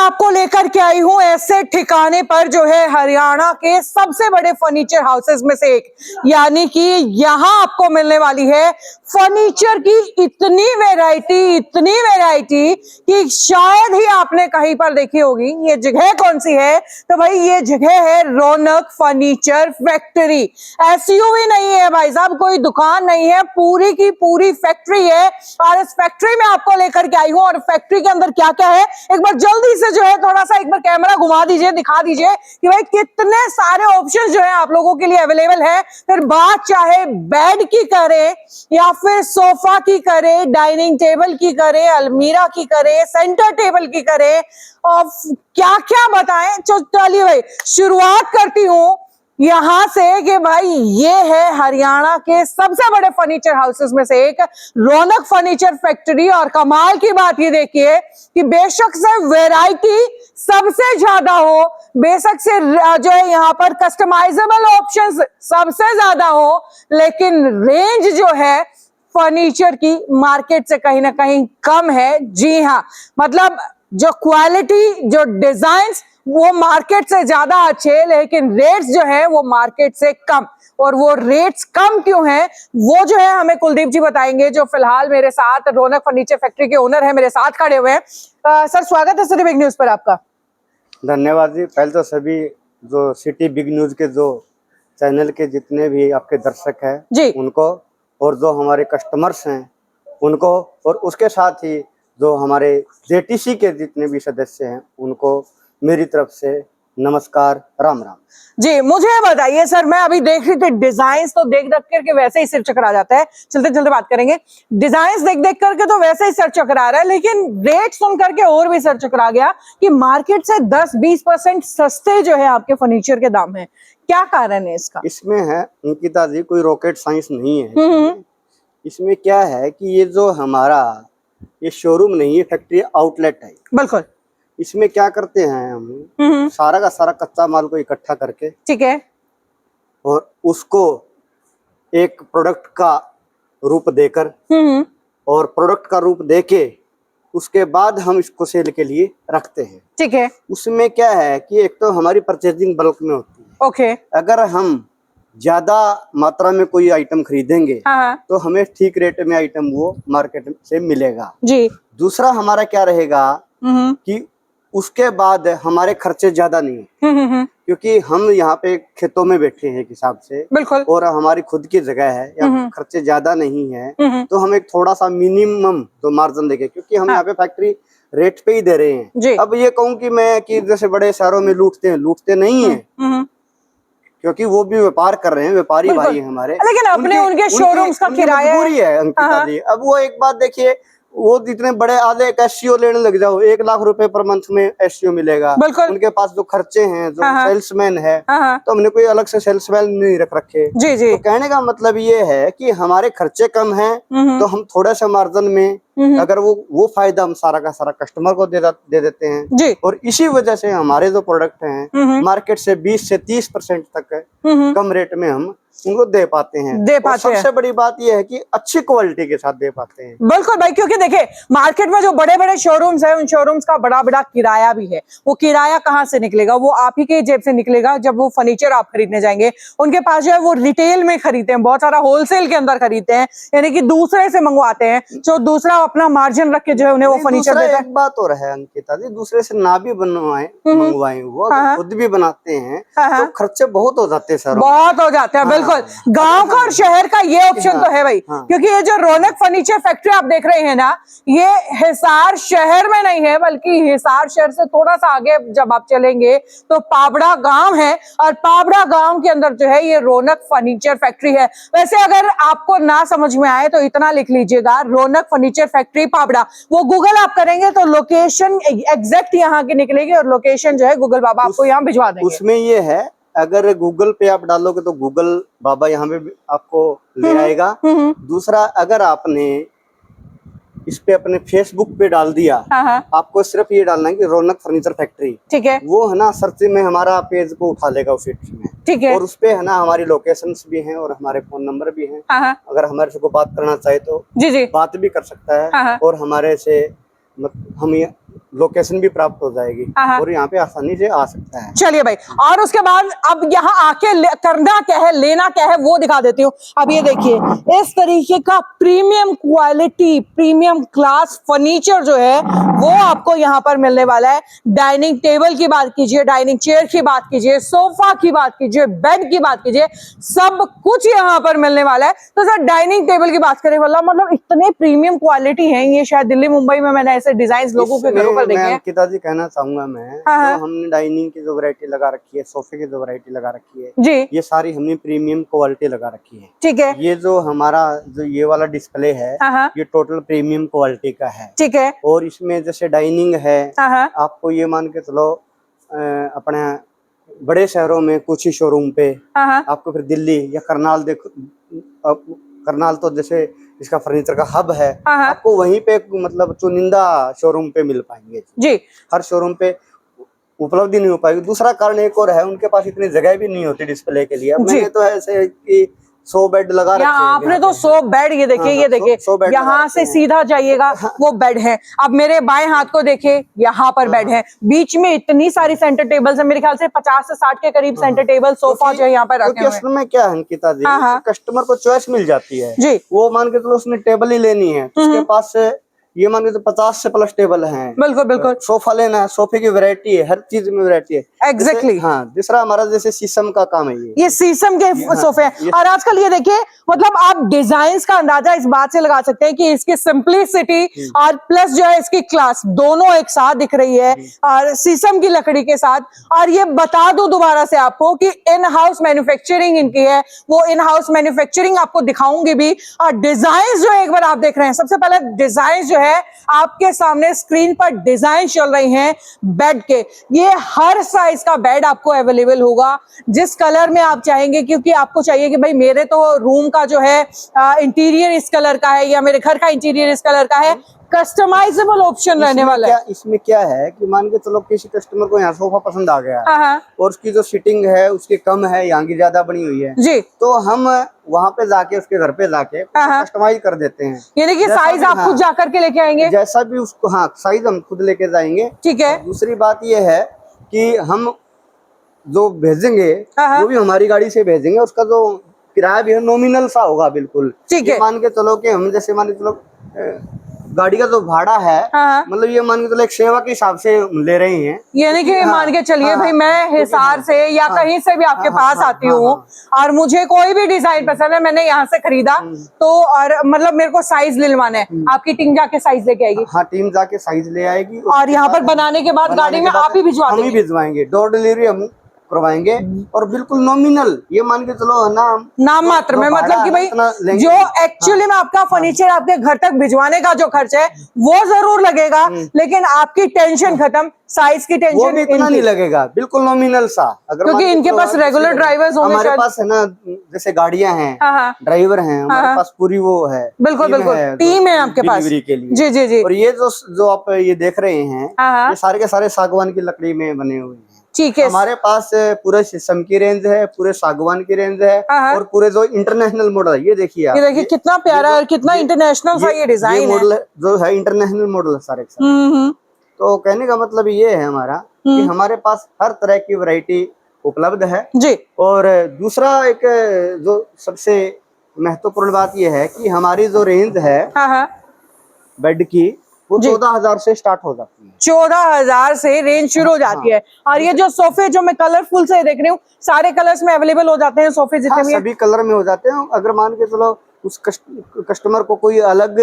आपको लेकर के आई हूं ऐसे ठिकाने पर जो है हरियाणा के सबसे बड़े फर्नीचर हाउसेस में से एक, यानी कि यहां आपको मिलने वाली है फर्नीचर की इतनी वैरायटी कि शायद ही आपने कहीं पर देखी होगी। ये जगह कौन सी है? तो भाई ये जगह है रौनक फर्नीचर फैक्ट्री। एसयूवी नहीं है भाई साहब, कोई दुकान नहीं है, पूरी की पूरी फैक्ट्री है। और इस फैक्ट्री में आपको लेकर के आई हूं और फैक्ट्री के अंदर क्या क्या है एक बार जल्दी से जो है थोड़ा सा एक बार कैमरा घुमा दीजिए, दिखा दीजिए कि भाई कितने सारे ऑप्शंस जो है आप लोगों के लिए अवेलेबल है। फिर बात चाहे बेड की करे या फिर सोफा की करे, डाइनिंग टेबल की करे, अलमीरा की करे, सेंटर टेबल की करे, और क्या क्या बताएं। चलिए भाई शुरुआत करती हूं यहां से कि भाई ये है हरियाणा के सबसे बड़े फर्नीचर हाउसेस में से एक रौनक फर्नीचर फैक्ट्री। और कमाल की बात ये देखिए कि बेशक से वैरायटी सबसे ज्यादा हो, बेशक से जो है यहाँ पर कस्टमाइजेबल ऑप्शंस सबसे ज्यादा हो, लेकिन रेंज जो है फर्नीचर की मार्केट से कहीं ना कहीं कम है। जी हाँ, मतलब जो क्वालिटी, जो डिजाइन्स वो मार्केट से ज्यादा अच्छे, लेकिन रेट्स जो है वो मार्केट से कम। और वो रेट्स कम क्यों हैं वो जो है हमें कुलदीप जी बताएंगे, जो फिलहाल मेरे साथ रौनक फर्नीचर फैक्ट्री के ओनर है, मेरे साथ खड़े हुए हैं। सर स्वागत है सिटी बिग न्यूज पर आपका। धन्यवाद जी। पहले तो सभी जो सिटी बिग न्यूज के जो चैनल के जितने भी आपके दर्शक हैं जी उनको, और जो हमारे कस्टमर्स हैं उनको, और उसके साथ ही जो हमारे जेटीसी के जितने भी सदस्य हैं उनको मेरी तरफ से नमस्कार, राम राम जी। मुझे बताइए सर, मैं अभी देख रही थी डिजाइन्स तो देख देख करके वैसे ही सिर चकरा जाता है। चलते चलते बात करेंगे। डिजाइन्स देख देख करके तो वैसे ही सर चकरा रहा है, लेकिन रेट सुन करके और भी सर चकरा गया कि मार्केट से 10-20% सस्ते जो है आपके फर्नीचर के दाम है। क्या कारण है इसका? इसमें है अंकिता जी, कोई रॉकेट साइंस नहीं है। इसमें क्या है कि ये जो हमारा ये शोरूम नहीं है, फैक्ट्री आउटलेट है। बिल्कुल। इसमें क्या करते हैं हम, सारा का सारा कच्चा माल को इकट्ठा करके, ठीक है, और उसको एक प्रोडक्ट का रूप देकर, और प्रोडक्ट का रूप देके उसके बाद हम इसको सेल के लिए रखते हैं। ठीक है। उसमें क्या है कि एक तो हमारी परचेजिंग बल्क में होती है। ओके। अगर हम ज्यादा मात्रा में कोई आइटम खरीदेंगे तो हमें ठीक रेट में आइटम वो मार्केट से मिलेगा जी। दूसरा हमारा क्या रहेगा कि उसके बाद हमारे खर्चे ज्यादा नहीं है, क्योंकि हम यहाँ पे खेतों में बैठे हैं एक हिसाब से, बिल्कुल, और हमारी खुद की जगह है, यहाँ खर्चे ज्यादा नहीं है, तो हम एक थोड़ा सा मिनिमम तो मार्जिन देंगे, क्योंकि हम यहाँ पे फैक्ट्री रेट पे ही दे रहे हैं। अब ये कहूँ कि मैं कि जैसे बड़े शहरों में लूटते नहीं है, क्योंकि वो भी व्यापार कर रहे हैं, व्यापारी भाई है हमारे, लेकिन अपने उनके शोरूम्स का किराया पूरी है अंकिता जी। अब वो एक बात देखिए, वो जितने बड़े आधे एक एससीओ लेने लग जाओ, 1 लाख रुपए पर मंथ में एससीओ मिलेगा। उनके पास जो खर्चे हैं, जो सेल्समैन है, तो हमने कोई अलग से सेल्समैन नहीं रख रखे। जी जी। तो कहने का मतलब ये है कि हमारे खर्चे कम हैं, तो हम थोड़ा सा मार्जिन में अगर वो फायदा हम सारा का सारा कस्टमर को दे देते हैं जी। और इसी वजह से हमारे जो प्रोडक्ट हैं मार्केट से 20 से 30% तक कम रेट में हम उनको दे पाते हैं। सबसे बड़ी बात यह है कि अच्छी क्वालिटी के साथ दे पाते हैं। बिल्कुल भाई, क्योंकि देखिए मार्केट में जो बड़े बड़े शोरूम्स हैं, उन शोरूम्स का बड़ा बड़ा किराया भी है। वो किराया कहाँ से निकलेगा? वो आप ही के जेब से निकलेगा जब वो फर्नीचर आप खरीदने जाएंगे। उनके पास जो है वो रिटेल में खरीदते हैं, बहुत सारा होलसेल के अंदर खरीदते हैं, यानी कि दूसरे से मंगवाते हैं, जो दूसरा अपना मार्जिन रख के जो है उन्हें वो फर्नीचर देता है। एक बात और है अंकिता जी, दूसरे से ना भी मंगवाए वो खुद भी बनाते हैं तो खर्चे बहुत हो जाते हैं सर, बहुत हो जाते हैं। बिल्कुल, गांव का और शहर का ये ऑप्शन तो है भाई, क्योंकि ये जो रौनक फर्नीचर फैक्ट्री आप देख रहे हैं ना, ये हिसार शहर में नहीं है, बल्कि हिसार शहर से थोड़ा सा आगे जब आप चलेंगे तो पाबड़ा गांव है, और पाबड़ा गांव के अंदर जो है ये रौनक फर्नीचर फैक्ट्री है। वैसे अगर आपको ना समझ में आए तो इतना लिख लीजिएगा, रौनक फर्नीचर फैक्ट्री पाबड़ा। वो गूगल आप करेंगे तो लोकेशन एग्जैक्ट यहाँ की निकलेगी, और लोकेशन जो है गूगल बाबा आपको यहाँ भिजवा देंगे। उसमें ये है, अगर गूगल पे आप डालोगे तो गूगल बाबा यहाँ पे आपको ले आएगा। दूसरा, अगर आपने इस पे अपने फेसबुक पे डाल दिया, आपको सिर्फ ये डालना है कि रौनक फर्नीचर फैक्ट्री, ठीक है, वो है ना सर्च में हमारा पेज को उठा लेगा उस में, ठीक है, और उस पे है ना हमारी लोकेशंस भी हैं और हमारे फोन नंबर भी हैं। अगर हमारे से को बात करना चाहे तो जी बात भी कर सकता है, और हमारे से हम लोकेशन भी प्राप्त हो जाएगी और यहाँ पे आसानी से आ सकता है। चलिए भाई, और उसके बाद अब यहाँ आके करना क्या है, लेना क्या है, वो दिखा देती हूँ। अब ये देखिए, इस तरीके का premium quality, premium class furniture जो है वो आपको यहाँ पर मिलने वाला है। डाइनिंग टेबल की बात कीजिए, डाइनिंग चेयर की बात कीजिए, सोफा की बात कीजिए, बेड की बात कीजिए, सब कुछ यहाँ पर मिलने वाला है। तो सर डाइनिंग टेबल की बात करें, मतलब इतने प्रीमियम क्वालिटी है ये, शायद दिल्ली मुंबई में मैंने ऐसे डिजाइन लोगों के घरों पर देखे हैं। अंकिता जी कहना चाहूंगा मैं, तो हमने डाइनिंग की जो वैरायटी लगा रखी है, सोफे की जो वैरायटी लगा रखी है जी, ये सारी हमने प्रीमियम क्वालिटी लगा रखी है। ठीक है, ये जो हमारा जो ये वाला डिस्प्ले है ये टोटल प्रीमियम क्वालिटी का है। ठीक है, और इसमें जैसे डाइनिंग है, आपको ये मान के चलो अपने बड़े शहरों में कुछ ही शोरूम पे आपको, फिर दिल्ली या करनाल, देखो करनाल तो जैसे इसका फर्नीचर का हब है, आपको वहीं पे मतलब चुनिंदा शोरूम पे मिल पाएंगे जी, हर शोरूम पे उपलब्धि नहीं हो पाएगी। दूसरा कारण एक और है, उनके पास इतनी जगह भी नहीं होती डिस्प्ले के लिए। मैंने तो ऐसे कि 100 बेड लगा रखे हैं। आपने तो 100 बेड, ये देखिए, ये देखिए, यहाँ से सीधा जाइएगा वो बेड है। अब मेरे बाएं हाथ को देखिए, यहाँ पर बेड है, बीच में इतनी सारी सेंटर टेबल्स है, मेरे ख्याल से 50 से 60 के करीब सेंटर टेबल सोफा जो है यहाँ पर रखे हुए हैं। उसमें क्या है अंकिता जी, कस्टमर को चॉइस मिल जाती है जी, वो मान के चलो उसने टेबल ही लेनी है, उसके पास ये मान के तो 50 से प्लस टेबल हैं। बिल्कुल बिल्कुल। सोफा लेना है, सोफे की वैरायटी है, हर चीज में वैरायटी है। एग्जैक्टली। हाँ, दूसरा हमारा जैसे शीशम का काम है, ये शीशम के सोफे हैं। और आजकल ये देखिए, मतलब आप डिजाइन्स का अंदाजा इस बात से लगा सकते हैं कि इसकी सिंपलिसिटी और प्लस जो है इसकी क्लास दोनों एक साथ दिख रही है, और शीशम की लकड़ी के साथ। और ये बता दूं दोबारा से आपको कि इन हाउस मैन्युफैक्चरिंग इनकी है, वो इन हाउस मैन्युफैक्चरिंग आपको दिखाऊंगी भी। और डिजाइन जो एक बार आप देख रहे हैं, सबसे पहले डिजाइन जो है आपके सामने स्क्रीन पर डिजाइन चल रही हैं बेड के। ये हर साइज का बेड आपको अवेलेबल होगा, जिस कलर में आप चाहेंगे, क्योंकि आपको चाहिए कि भाई मेरे तो रूम का जो है इंटीरियर इस कलर का है, या मेरे घर का इंटीरियर इस कलर का है, कस्टमाइजेबल ऑप्शन रहने वाला है। इसमें क्या है कि मान के चलो किसी कस्टमर को यहाँ सोफा पसंद आ गया और उसकी जो सीटिंग है उसकी कम है, यहाँ की ज्यादा बनी हुई है जी, तो हम वहाँ पे जाके उसके घर पे जाके कस्टमाइज कर देते हैं। यानी कि साइज आप खुद जाकर के लेके आएंगे, जैसा भी उसको, हाँ, साइज हम खुद लेके जाएंगे। ठीक है। दूसरी बात ये है कि हम जो भेजेंगे वो भी हमारी गाड़ी से भेजेंगे, उसका जो किराया भी है नॉमिनल सा होगा बिल्कुल। ठीक है। मान के चलो कि हम जैसे मान के चलो गाड़ी का जो भाड़ा है, मतलब ये मान के चलो एक सेवा के हिसाब से ले रहे हैं, यानी कि मान के चलिए भाई मैं हिसार से या कहीं से भी आपके पास आती हूँ और मुझे कोई भी डिजाइन पसंद है, मैंने यहाँ से खरीदा तो, और मतलब मेरे को साइज दिलवाना है, आपकी टीम जाके साइज लेके आएगी। हाँ, टीम जाके साइज ले आएगी और यहाँ पर बनाने के बाद गाड़ी में आप ही भिजवाएंगे, डोर डिलीवरी हम करवाएंगे, और बिल्कुल नॉमिनल, ये मान के चलो नाम मात्र में, मतलब कि भाई जो एक्चुअली में आपका फर्नीचर आपके घर तक भिजवाने का जो खर्च है वो जरूर लगेगा, लेकिन आपकी टेंशन खत्म, साइज की टेंशन वो भी इतना नहीं लगेगा, बिल्कुल नॉमिनल सा। अगर क्योंकि इनके पास रेगुलर ड्राइवर्स होंगे, हमारे पास है ना, जैसे गाड़ियां हैं, ड्राइवर हैं, हमारे पास पूरी वो है, बिल्कुल बिल्कुल टीम है आपके पास डिलीवरी के लिए। जी जी जी। और ये जो आप ये देख रहे हैं, ये सारे के सारे सागवान की लकड़ी में बने हुए हैं। ठीक है। हमारे पास पूरे शीशम की रेंज है, पूरे सागवान की रेंज है, और पूरे जो इंटरनेशनल मॉडल है, ये देखिए आप, ये देखिए कितना प्यारा और कितना इंटरनेशनल सा ये डिजाइन है। मॉडल जो है इंटरनेशनल मॉडल है सारे के सारे। तो कहने का मतलब ये है हमारा कि हमारे पास हर तरह की वैरायटी उपलब्ध है जी। और दूसरा एक जो सबसे महत्वपूर्ण बात ये है कि हमारी जो रेंज है बेड की, वो 14,000 से स्टार्ट हो जाती है। 14,000 से रेंज शुरू हो जाती है। और ये जो सोफे जो मैं कलरफुल से देख रही हूँ, सारे कलर्स में अवेलेबल हो जाते हैं सोफे जितने भी, सभी कलर में हो जाते हैं। अगर मान के चलो उस कस्टमर को कोई अलग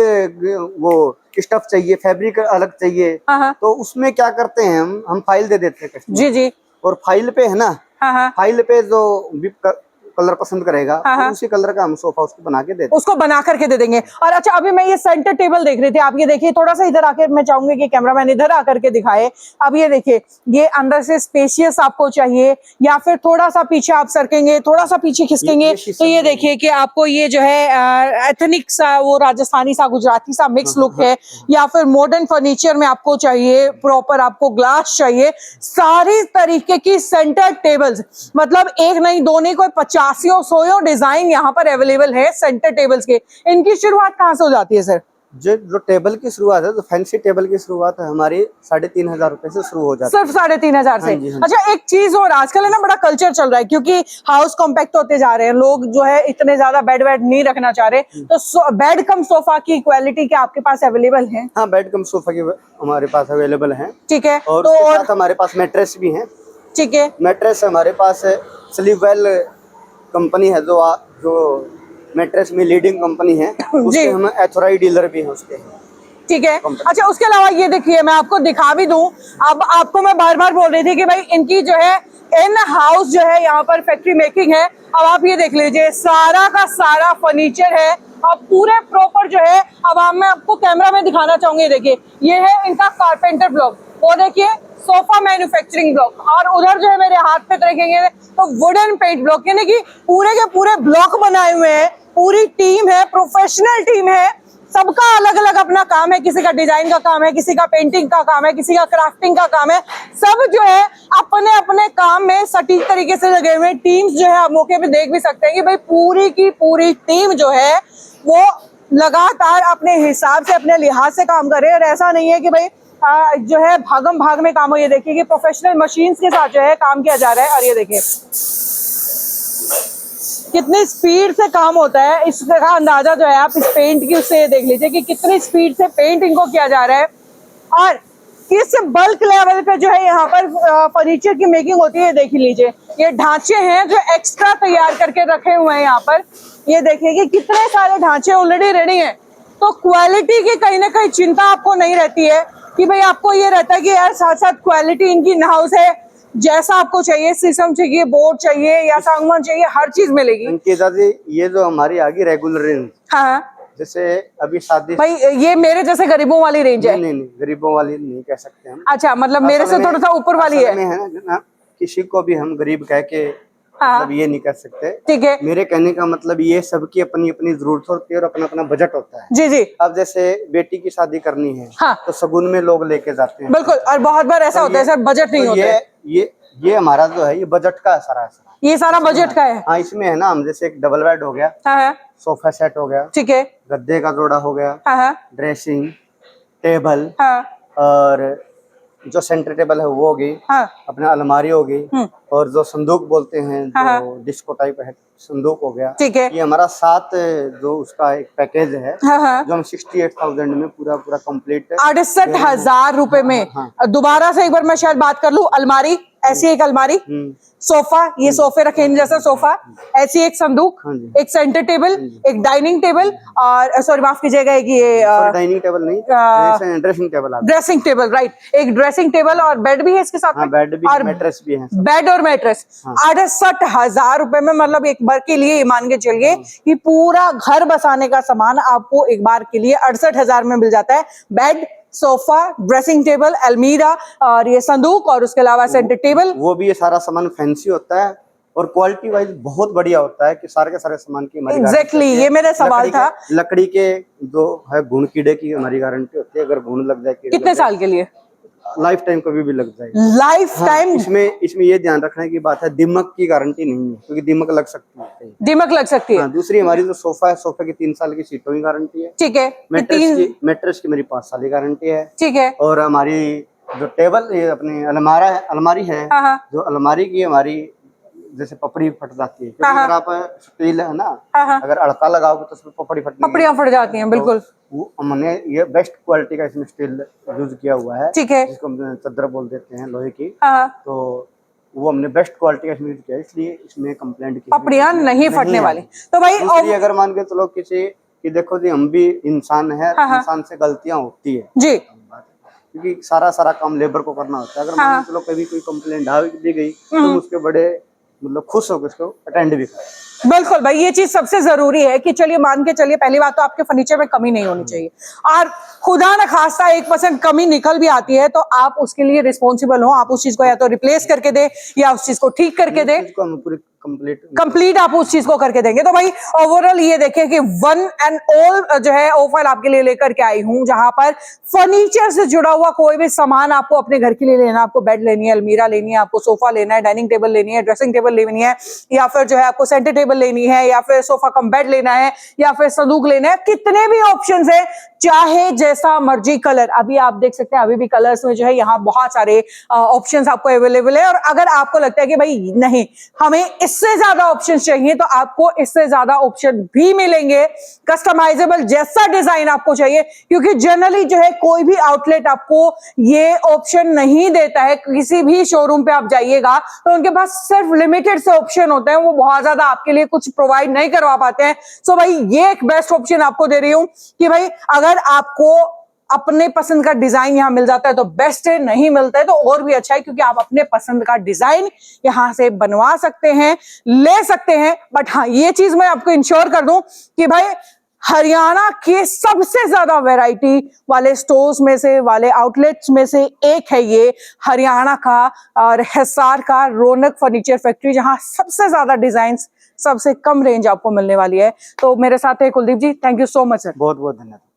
वो स्टफ चाहिए, फैब्रिक अलग चाहिए, तो उसमें क्या करते हैं हम फाइल दे देते हैं कस्टमर जी जी, और फाइल पे है ना, फाइल पे जो कलर पसंद करेगा तो उसी कलर का हम सोफा उसको बना के उसको बना करके दे देंगे। और अच्छा, अभी मैं ये सेंटर टेबल देख रही थी, आप ये देखिए, थोड़ा सा इधर आके मैं चाहूंगी कि कैमरामैन इधर आकर के दिखाए। अब ये देखिए, ये अंदर से स्पेशियस आपको चाहिए या फिर थोड़ा सा पीछे आप सरकेंगे, थोड़ा सा पीछे खिसकेंगे, तो ये देखिए कि आपको ये जो है एथनिक सा, वो राजस्थानी सा, गुजराती सा मिक्स लुक है, या फिर मॉडर्न फर्नीचर में आपको चाहिए, प्रॉपर आपको ग्लास चाहिए, सारी तरीके की सेंटर टेबल्स, मतलब एक नहीं दो नहीं, कोई 50 100 डिजाइन यहाँ पर अवेलेबल है सेंटर टेबल्स के। इनकी शुरुआत कहाँ से हो जाती है सर? जो टेबल की शुरुआत है, तो फैंसी टेबल की शुरुआत है हमारी 3,500 रुपए से शुरू हो जाती है। सिर्फ 3,500 से? हाँ जी, हाँ जी। अच्छा, एक चीज और आजकल है ना, बड़ा कल्चर चल रहा है, क्योंकि हाउस कॉम्पैक्ट होते जा रहे हैं लोग, जो है इतने ज्यादा बेड वेड नहीं रखना चाह रहे, तो बेड कम सोफा की क्वालिटी क्या आपके पास अवेलेबल है? हाँ, बेड कम सोफा की हमारे पास अवेलेबल है। ठीक है। और तो उसके साथ हमारे पास मैट्रेस भी है। ठीक है। मैट्रेस हमारे पास स्लीपवेल कंपनी है, जो मैट्रेस में लीडिंग कंपनी है, उसके हम एथोराइज्ड डीलर भी हैं उसके। ठीक है। अच्छा, उसके अलावा ये देखिए, मैं आपको दिखा भी दूं, अब आपको मैं बार बार बोल रही थी कि भाई इनकी जो है इन हाउस जो है यहाँ पर फैक्ट्री मेकिंग है। अब आप ये देख लीजिए, सारा का सारा फर्नीचर है और पूरे प्रॉपर जो है। अब मैं आपको कैमरा में दिखाना चाहूंगी, देखिए ये है इनका कारपेंटर ब्लॉक, वो देखिए सोफा मैन्युफैक्चरिंग ब्लॉक, और उधर जो है मेरे हाथ पे देखेंगे तो वुडन पेंट ब्लॉक, यानी कि पूरे के पूरे ब्लॉक बनाए हुए हैं। पूरी टीम है, प्रोफेशनल टीम है, सबका अलग अलग अपना काम है। किसी का डिजाइन का काम है, किसी का पेंटिंग का काम है, किसी का क्राफ्टिंग का काम है। सब जो है अपने अपने काम में सटीक तरीके से लगे हुए। टीम्स जो है आप मौके पे देख भी सकते हैं कि भाई पूरी की पूरी टीम जो है वो लगातार अपने हिसाब से, अपने लिहाज से काम कर रहे हैं। और ऐसा नहीं है कि भाई जो है भागम भाग में काम हो। ये देखिए कि प्रोफेशनल मशीन्स के साथ जो है काम किया जा रहा है। और ये देखिए कितनी स्पीड से काम होता है, इसका अंदाजा जो है आप इस पेंट की उससे देख लीजिए कि कितनी स्पीड से पेंट इनको किया जा रहा है। और इस बल्क लेवल पे जो है यहाँ पर फर्नीचर की मेकिंग होती है। देख लीजिए ये ढांचे हैं जो एक्स्ट्रा तैयार करके रखे हुए हैं यहाँ पर। ये देखिए कि कितने सारे ढांचे ऑलरेडी रेडी हैं। तो क्वालिटी की कहीं ना कहीं चिंता आपको नहीं रहती है कि भाई आपको ये रहता है कि यार साथ साथ क्वालिटी इनकी इन हाउस है, जैसा आपको चाहिए, शीशम चाहिए, बोर्ड चाहिए या सागवान चाहिए, हर चीज मिलेगी। इनके साथ ये जो हमारी आगे रेगुलर रेंज, हाँ, जैसे अभी शादी, भाई ये मेरे जैसे गरीबों वाली रेंज है? नहीं, गरीबों वाली नहीं कह सकते हम। अच्छा, मतलब मेरे से थोड़ा सा ऊपर वाली है ना, किसी को भी हम गरीब कह के मतलब ये नहीं कर सकते। ठीक है। मेरे कहने का मतलब ये सबकी अपनी अपनी जरूरत होती है और अपना अपना बजट होता है। जी जी। अब जैसे बेटी की शादी करनी है, हाँ, तो शगुन में लोग लेके जाते हैं। बिल्कुल। और बहुत बार ऐसा होता है सर, बजट नहीं होता है। ये हमारा जो है ये बजट का सारा है। ये सारा बजट का है। हाँ, इसमें है ना, हम जैसे एक डबल बेड हो गया, हाँ, सोफा सेट हो गया, ठीक है, गद्दे का जोड़ा हो गया, हाँ, ड्रेसिंग टेबल, हाँ, और जो सेंटर टेबल है वो हो गई, हाँ, अपना अलमारी हो गई, और जो संदूक बोलते हैं, जो डिस्को टाइप है संदूक हो गया, ठीक है। ये हमारा 7 जो उसका एक पैकेज है, जो हम 68,000 में पूरा कंप्लीट, 68,000 रुपए में। दोबारा से एक बार मैं शायद बात कर लूं, अलमारी, ऐसी एक अलमारी, सोफा, ये सोफे रखे जैसा सोफा, ऐसी एक संदूक, एक सेंटर टेबल, एक डाइनिंग टेबल, और सॉरी माफ कीजिएगा, ये डाइनिंग टेबल नहीं, dressing table, dressing table, right, एक ड्रेसिंग टेबल और बेड भी है इसके साथ में, बेड भी और मैट्रेस भी है, बेड और मैट्रेस। 68,000 रुपए में, मतलब एक बार के लिए मान के चलिए कि पूरा घर बसाने का सामान आपको एक बार के लिए 68,000 में मिल जाता है। बेड, सोफा, ड्रेसिंग टेबल, अलमीरा और ये संदूक, और उसके अलावा सेंटर टेबल, वो भी ये सारा सामान फैंसी होता है और क्वालिटी वाइज बहुत बढ़िया होता है कि सारे के सारे सामान की हमारी एग्जैक्टली ये मेरा सवाल था। लकड़ी के जो है गुण कीड़े की हमारी गारंटी होती है। अगर गुण लग जाए, कितने साल के लिए? लाइफ टाइम कभी भी लग जाए, लाइफ टाइम। इसमें ये ध्यान रखने की बात है, दीमक की गारंटी नहीं है, क्योंकि दीमक लग सकती है। दीमक लग सकती है। दूसरी हमारी जो सोफा है, सोफे की 3 साल की सीटों की गारंटी है। ठीक है। मैट्रेस की मेरी 5 साल की गारंटी है। ठीक है। और हमारी जो टेबल अपनी अलमारी है, जो अलमारी की हमारी जैसे पपड़ी फट जाती है, क्योंकि अगर आप स्टील है ना, अगर अड़का लगाओगे तो उसमें पपड़ियां फट जाती हैं, बिल्कुल। वो हमने ये बेस्ट क्वालिटी का इसमें स्टील यूज किया हुआ है, ठीक है, जिसको हम चद्दर बोल देते हैं, लोहे की। तो वो हमने बेस्ट क्वालिटी का इसमें यूज किया, इसलिए इसमें कंप्लेंट की पपड़ियां नहीं फटने वाली। तो भाई अगर मान के चलो किसी कि देखो जी, हम भी इंसान है, इंसान से गलतियां होती है जी, क्योंकि सारा काम लेबर को करना होता है। अगर मान के चलो कभी कोई कंप्लेंट आ भी गई तो उसके बड़े मतलब खुश होकर उसको अटेंड भी करें। बिल्कुल भाई, ये चीज सबसे जरूरी है कि चलिए मान के चलिए, पहली बात तो आपके फर्नीचर में कमी नहीं होनी चाहिए, और खुदा न खास्ता 1% कमी निकल भी आती है तो आप उसके लिए रिस्पॉन्सिबल हो। आप उस चीज को या तो रिप्लेस करके दे या उस चीज को ठीक करके दे, कंप्लीट आप उस चीज को करके देंगे। तो भाई ओवरऑल ये देखें कि वन एंड ऑल जो है ऑफर आपके लिए लेकर के आई हूं, जहां पर फर्नीचर से जुड़ा हुआ कोई भी सामान आपको अपने घर के लिए लेना, आपको बेड लेनी है, अलमीरा लेनी है, आपको सोफा लेना है, डाइनिंग टेबल लेनी है, ड्रेसिंग टेबल लेनी है, या फिर जो है आपको सेंटर टेबल टेबल लेनी है या फिर सोफा कम बेड लेना है या फिर संदूक लेना है, कितने भी ऑप्शंस है, चाहे जैसा मर्जी कलर। अभी आप देख सकते हैं अभी भी कलर्स में जो है यहाँ बहुत सारे ऑप्शंस आपको अवेलेबल है। और अगर आपको लगता है कि भाई नहीं हमें इससे ज्यादा ऑप्शंस चाहिए तो आपको इससे ज्यादा ऑप्शन भी मिलेंगे, कस्टमाइजेबल जैसा डिजाइन आपको चाहिए, क्योंकि जनरली जो है कोई भी आउटलेट आपको ये ऑप्शन नहीं देता है। किसी भी शोरूम पे आप जाइएगा तो उनके पास सिर्फ लिमिटेड से ऑप्शन होते हैं, वो बहुत ज्यादा आपके लिए कुछ प्रोवाइड नहीं करवा पाते हैं। सो भाई ये एक बेस्ट ऑप्शन आपको दे रही हूं कि भाई अगर आपको अपने पसंद का डिजाइन यहां मिल जाता है तो बेस्ट है, नहीं मिलता है तो और भी अच्छा है, क्योंकि आप अपने पसंद का डिजाइन यहां से बनवा सकते हैं, ले सकते हैं। बट हाँ ये चीज मैं आपको इंश्योर कर दूं कि भाई हरियाणा के सबसे ज्यादा वैरायटी वाले स्टोर्स में से, वाले आउटलेट्स में से एक है ये हरियाणा का और हिसार का रौनक फर्नीचर फैक्ट्री, जहां सबसे ज्यादा डिजाइन्स सबसे कम रेंज आपको मिलने वाली है। तो मेरे साथ है Kuldeep ji, thank you so much sir. बहुत बहुत धन्यवाद।